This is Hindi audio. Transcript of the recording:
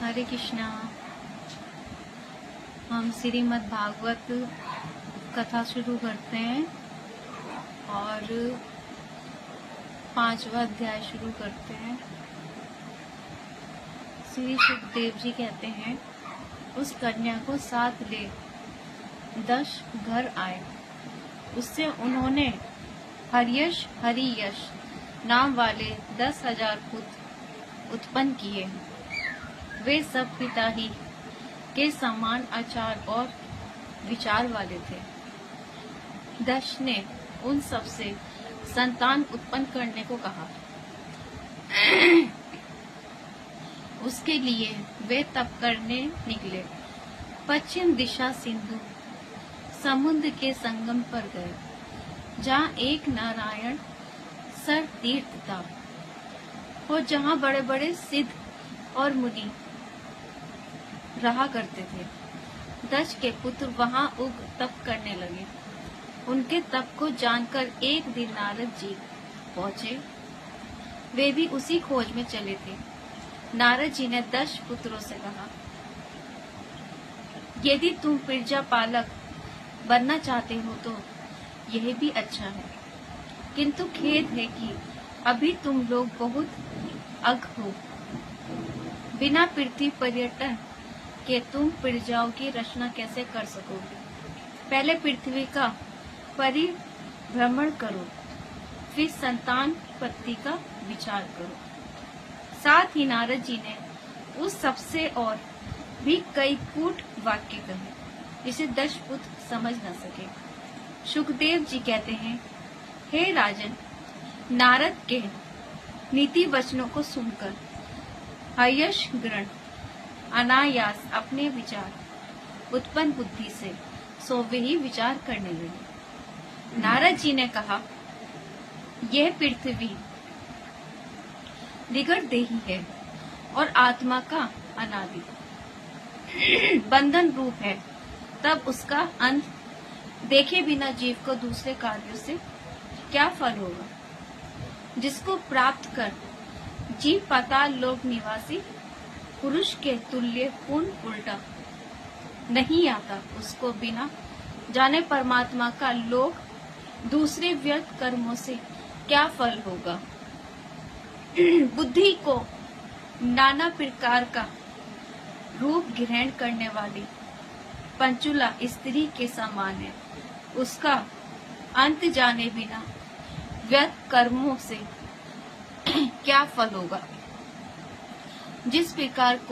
हरे कृष्णा। हम श्रीमद् भागवत कथा शुरू करते हैं और 5वां अध्याय शुरू करते हैं। श्री सुखदेव जी कहते हैं, उस कन्या को साथ ले दश घर आए। उससे उन्होंने हरियश हरियश नाम वाले 10,000 पुत्र उत्पन्न किए। वे सब पिता ही के समान आचार और विचार वाले थे। दश ने उन सब से संतान उत्पन्न करने को कहा। उसके लिए वे तप करने निकले। पश्चिम दिशा सिंधु समुद्र के संगम पर गए, जहाँ एक नारायण सर तीर्थ था और जहाँ बड़े बड़े सिद्ध और मुनि रहा करते थे। दश के पुत्र वहाँ उग तप करने लगे। उनके तप को जानकर एक दिन नारद जी पहुँचे। वे भी उसी खोज में चले थे। नारद जी ने 10 पुत्रों से कहा, यदि तुम प्रजा पालक बनना चाहते हो तो यह भी अच्छा है, किंतु खेद है कि अभी तुम लोग बहुत अग हो। बिना पृथ्वी पर्यटन के तुम प्रजाओं की रचना कैसे कर सकोगे? पहले पृथ्वी का परिभ्रमण करो, फिर संतानपत्ति का विचार करो। साथ ही नारद जी ने उस सबसे और भी कई कूट वाक्य कहे, जिसे 10 पुत्र समझ न सके। सुखदेव जी कहते हैं, हे राजन, नारद के नीति वचनों को सुनकर हयश ग्रहण अनायास अपने विचार उत्पन्न बुद्धि से सोवे ही विचार करने लगे। नारद जी ने कहा, यह पृथ्वी निगड़ देही है और आत्मा का अनादि बंधन रूप है। तब उसका अंत देखे बिना जीव को दूसरे कार्यों से क्या फल होगा? जिसको प्राप्त कर जीव पाताल लोक निवासी पुरुष के तुल्य पूर्ण उल्टा नहीं आता, उसको बिना जाने परमात्मा का लोक दूसरे व्यर्थ कर्मों से क्या फल होगा? बुद्धि को नाना प्रकार का रूप ग्रहण करने वाली पंचुला स्त्री के समान है। उसका अंत जाने बिना व्यर्थ कर्मों से क्या फल होगा? जिस प्रकार को